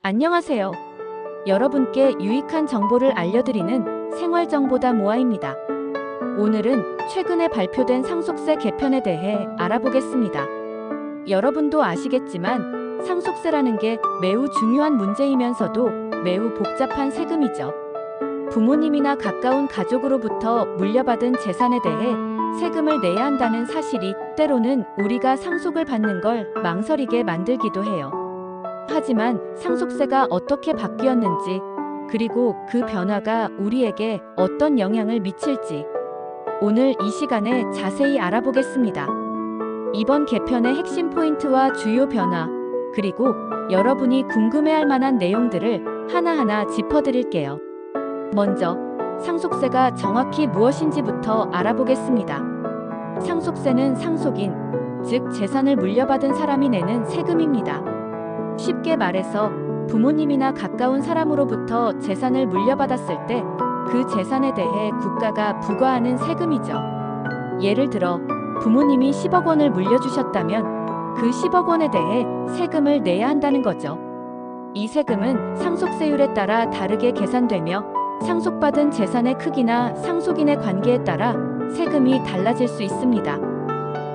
안녕하세요. 여러분께 유익한 정보를 알려드리는 생활정보다 모아입니다. 오늘은 최근에 발표된 상속세 개편에 대해 알아보겠습니다. 여러분도 아시겠지만 상속세라는 게 매우 중요한 문제이면서도 매우 복잡한 세금이죠. 부모님이나 가까운 가족으로부터 물려받은 재산에 대해 세금을 내야 한다는 사실이 때로는 우리가 상속을 받는 걸 망설이게 만들기도 해요. 하지만 상속세가 어떻게 바뀌었는지, 그리고 그 변화가 우리에게 어떤 영향을 미칠지 오늘 이 시간에 자세히 알아보겠습니다. 이번 개편의 핵심 포인트와 주요 변화, 그리고 여러분이 궁금해할 만한 내용들을 하나하나 짚어드릴게요. 먼저 상속세가 정확히 무엇인지부터 알아보겠습니다. 상속세는 상속인, 즉 재산을 물려받은 사람이 내는 세금입니다. 쉽게 말해서 부모님이나 가까운 사람으로부터 재산을 물려받았을 때 그 재산에 대해 국가가 부과하는 세금이죠. 예를 들어 부모님이 10억 원을 물려주셨다면 그 10억 원에 대해 세금을 내야 한다는 거죠. 이 세금은 상속세율에 따라 다르게 계산되며 상속받은 재산의 크기나 상속인의 관계에 따라 세금이 달라질 수 있습니다.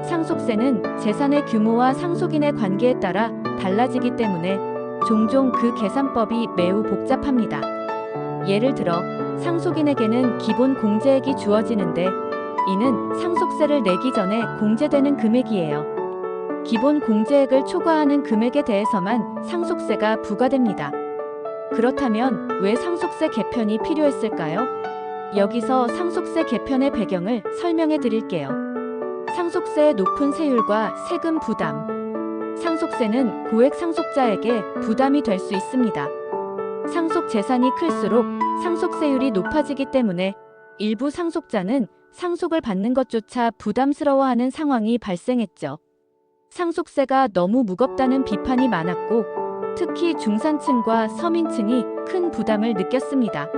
상속세는 재산의 규모와 상속인의 관계에 따라 달라지기 때문에 종종 그 계산법이 매우 복잡합니다. 예를 들어 상속인에게는 기본 공제액이 주어지는데 이는 상속세를 내기 전에 공제되는 금액이에요. 기본 공제액을 초과하는 금액에 대해서만 상속세가 부과됩니다. 그렇다면 왜 상속세 개편이 필요했을까요? 여기서 상속세 개편의 배경을 설명해 드릴게요. 상속세의 높은 세율과 세금 부담. 상속세는 고액 상속자에게 부담이 될 수 있습니다. 상속 재산이 클수록 상속세율이 높아지기 때문에 일부 상속자는 상속을 받는 것조차 부담스러워하는 상황이 발생했죠. 상속세가 너무 무겁다는 비판이 많았고, 특히 중산층과 서민층이 큰 부담을 느꼈습니다.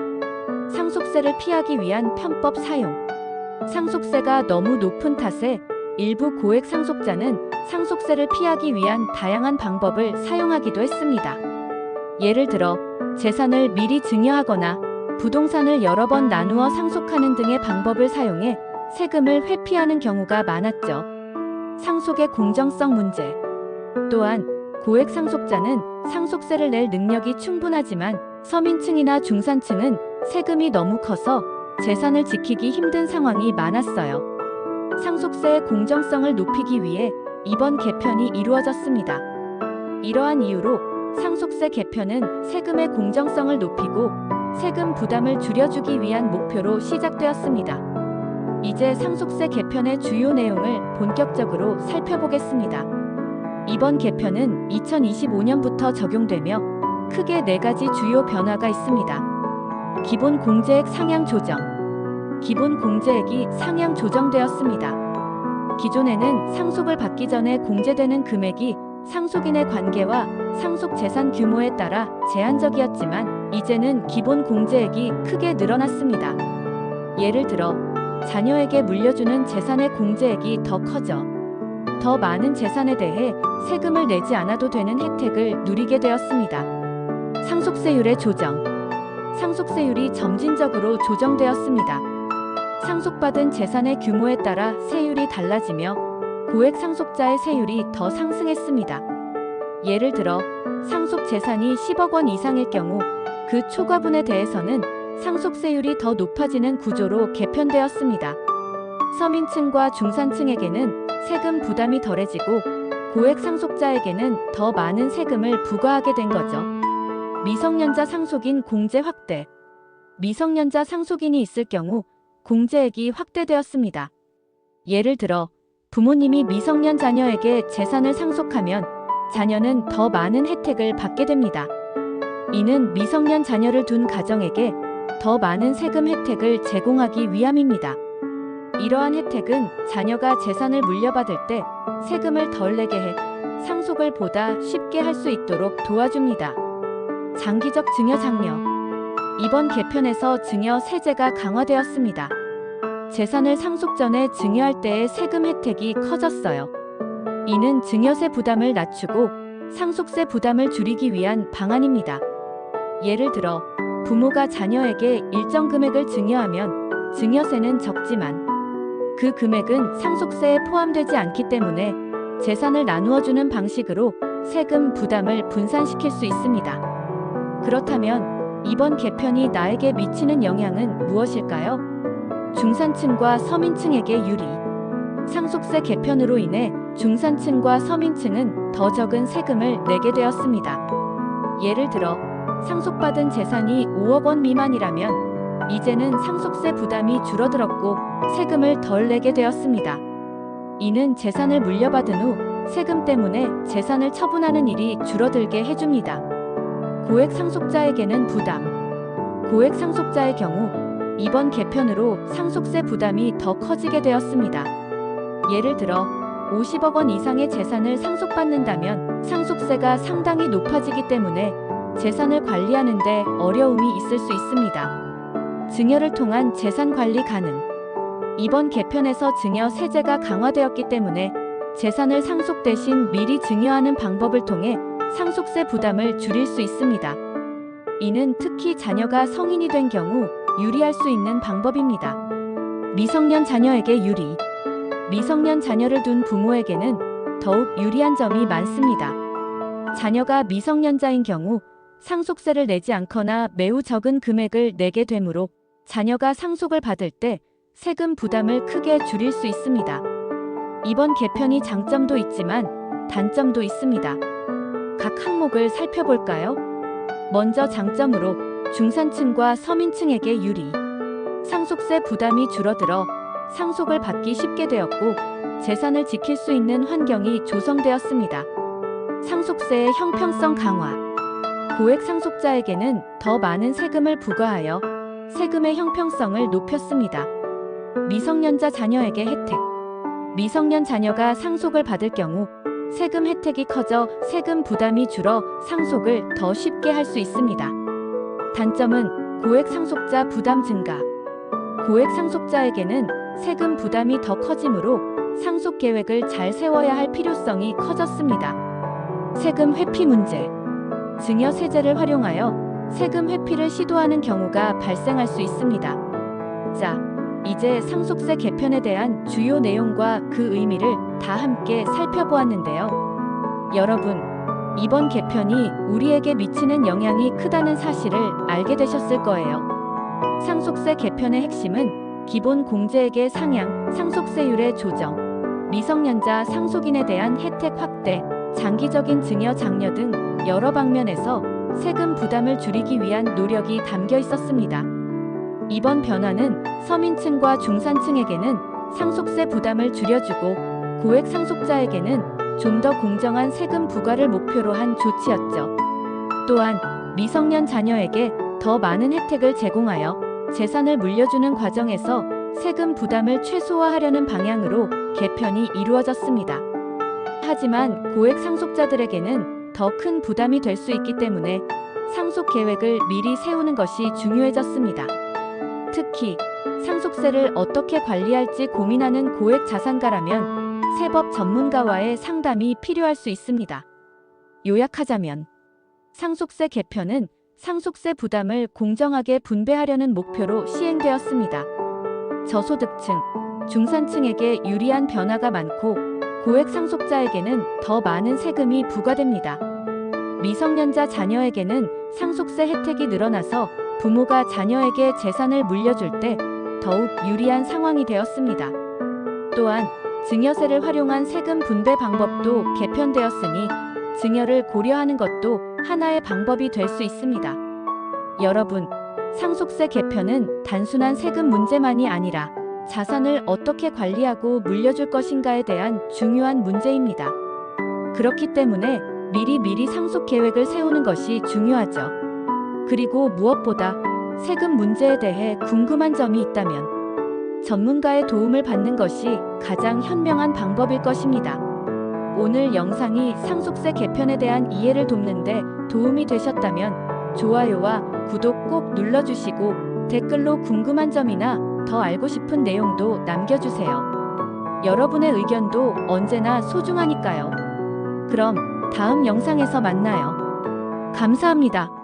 상속세를 피하기 위한 편법 사용. 상속세가 너무 높은 탓에 일부 고액 상속자는 상속세를 피하기 위한 다양한 방법을 사용하기도 했습니다. 예를 들어 재산을 미리 증여하거나 부동산을 여러 번 나누어 상속하는 등의 방법을 사용해 세금을 회피하는 경우가 많았죠. 상속의 공정성 문제. 또한 고액 상속자는 상속세를 낼 능력이 충분하지만 서민층이나 중산층은 세금이 너무 커서 재산을 지키기 힘든 상황이 많았어요. 상속세의 공정성을 높이기 위해 이번 개편이 이루어졌습니다. 이러한 이유로 상속세 개편은 세금의 공정성을 높이고 세금 부담을 줄여주기 위한 목표로 시작되었습니다. 이제 상속세 개편의 주요 내용을 본격적으로 살펴보겠습니다. 이번 개편은 2025년부터 적용되며 크게 4가지 주요 변화가 있습니다. 기본 공제액 상향 조정. 기본 공제액이 상향 조정되었습니다. 기존에는 상속을 받기 전에 공제되는 금액이 상속인의 관계와 상속 재산 규모에 따라 제한적이었지만 이제는 기본 공제액이 크게 늘어났습니다. 예를 들어 자녀에게 물려주는 재산의 공제액이 더 커져 더 많은 재산에 대해 세금을 내지 않아도 되는 혜택을 누리게 되었습니다. 상속세율의 조정. 상속세율이 점진적으로 조정되었습니다. 상속받은 재산의 규모에 따라 세율이 달라지며 고액 상속자의 세율이 더 상승했습니다. 예를 들어 상속 재산이 10억 원 이상일 경우 그 초과분에 대해서는 상속세율이 더 높아지는 구조로 개편되었습니다. 서민층과 중산층에게는 세금 부담이 덜해지고 고액 상속자에게는 더 많은 세금을 부과하게 된 거죠. 미성년자 상속인 공제 확대. 미성년자 상속인이 있을 경우 공제액이 확대되었습니다. 예를 들어 부모님이 미성년 자녀에게 재산을 상속하면 자녀는 더 많은 혜택을 받게 됩니다. 이는 미성년 자녀를 둔 가정에게 더 많은 세금 혜택을 제공하기 위함입니다. 이러한 혜택은 자녀가 재산을 물려받을 때 세금을 덜 내게 해 상속을 보다 쉽게 할 수 있도록 도와줍니다. 장기적 증여 장려. 이번 개편에서 증여 세제가 강화되었습니다. 재산을 상속 전에 증여할 때의 세금 혜택이 커졌어요. 이는 증여세 부담을 낮추고 상속세 부담을 줄이기 위한 방안입니다. 예를 들어 부모가 자녀에게 일정 금액을 증여하면 증여세는 적지만 그 금액은 상속세에 포함되지 않기 때문에 재산을 나누어주는 방식으로 세금 부담을 분산시킬 수 있습니다. 그렇다면 이번 개편이 나에게 미치는 영향은 무엇일까요? 중산층과 서민층에게 유리. 상속세 개편으로 인해 중산층과 서민층은 더 적은 세금을 내게 되었습니다. 예를 들어 상속받은 재산이 5억 원 미만이라면 이제는 상속세 부담이 줄어들었고 세금을 덜 내게 되었습니다. 이는 재산을 물려받은 후 세금 때문에 재산을 처분하는 일이 줄어들게 해줍니다. 고액 상속자에게는 부담. 고액 상속자의 경우 이번 개편으로 상속세 부담이 더 커지게 되었습니다. 예를 들어 50억 원 이상의 재산을 상속받는다면 상속세가 상당히 높아지기 때문에 재산을 관리하는 데 어려움이 있을 수 있습니다. 증여를 통한 재산 관리 가능. 이번 개편에서 증여 세제가 강화되었기 때문에 재산을 상속 대신 미리 증여하는 방법을 통해 상속세 부담을 줄일 수 있습니다. 이는 특히 자녀가 성인이 된 경우 유리할 수 있는 방법입니다. 미성년 자녀에게 유리. 미성년 자녀를 둔 부모에게는 더욱 유리한 점이 많습니다. 자녀가 미성년자인 경우 상속세를 내지 않거나 매우 적은 금액을 내게 되므로 자녀가 상속을 받을 때 세금 부담을 크게 줄일 수 있습니다. 이번 개편이 장점도 있지만 단점도 있습니다. 각 항목을 살펴볼까요? 먼저 장점으로 중산층과 서민층에게 유리. 상속세 부담이 줄어들어 상속을 받기 쉽게 되었고 재산을 지킬 수 있는 환경이 조성되었습니다. 상속세의 형평성 강화. 고액 상속자에게는 더 많은 세금을 부과하여 세금의 형평성을 높였습니다. 미성년자 자녀에게 혜택. 미성년 자녀가 상속을 받을 경우 세금 혜택이 커져 세금 부담이 줄어 상속을 더 쉽게 할 수 있습니다. 단점은 고액 상속자 부담 증가. 고액 상속자에게는 세금 부담이 더 커지므로 상속 계획을 잘 세워야 할 필요성이 커졌습니다. 세금 회피 문제. 증여 세제를 활용하여 세금 회피를 시도하는 경우가 발생할 수 있습니다. 자, 이제 상속세 개편에 대한 주요 내용과 그 의미를 다 함께 살펴보았는데요. 여러분, 이번 개편이 우리에게 미치는 영향이 크다는 사실을 알게 되셨을 거예요. 상속세 개편의 핵심은 기본 공제액의 상향, 상속세율의 조정, 미성년자 상속인에 대한 혜택 확대, 장기적인 증여 장려 등 여러 방면에서 세금 부담을 줄이기 위한 노력이 담겨 있었습니다. 이번 변화는 서민층과 중산층에게는 상속세 부담을 줄여주고 고액 상속자에게는 좀 더 공정한 세금 부과를 목표로 한 조치였죠. 또한 미성년 자녀에게 더 많은 혜택을 제공하여 재산을 물려주는 과정에서 세금 부담을 최소화하려는 방향으로 개편이 이루어졌습니다. 하지만 고액 상속자들에게는 더 큰 부담이 될 수 있기 때문에 상속 계획을 미리 세우는 것이 중요해졌습니다. 특히 상속세를 어떻게 관리할지 고민하는 고액 자산가라면 세법 전문가와의 상담이 필요할 수 있습니다. 요약하자면 상속세 개편은 상속세 부담을 공정하게 분배하려는 목표로 시행되었습니다. 저소득층, 중산층에게 유리한 변화가 많고 고액 상속자에게는 더 많은 세금이 부과됩니다. 미성년자 자녀에게는 상속세 혜택이 늘어나서 부모가 자녀에게 재산을 물려줄 때 더욱 유리한 상황이 되었습니다. 또한 증여세를 활용한 세금 분배 방법도 개편되었으니 증여를 고려하는 것도 하나의 방법이 될 수 있습니다. 여러분, 상속세 개편은 단순한 세금 문제만이 아니라 자산을 어떻게 관리하고 물려줄 것인가에 대한 중요한 문제입니다. 그렇기 때문에 미리 상속 계획을 세우는 것이 중요하죠. 그리고 무엇보다 세금 문제에 대해 궁금한 점이 있다면 전문가의 도움을 받는 것이 가장 현명한 방법일 것입니다. 오늘 영상이 상속세 개편에 대한 이해를 돕는데 도움이 되셨다면 좋아요와 구독 꼭 눌러주시고 댓글로 궁금한 점이나 더 알고 싶은 내용도 남겨주세요. 여러분의 의견도 언제나 소중하니까요. 그럼 다음 영상에서 만나요. 감사합니다.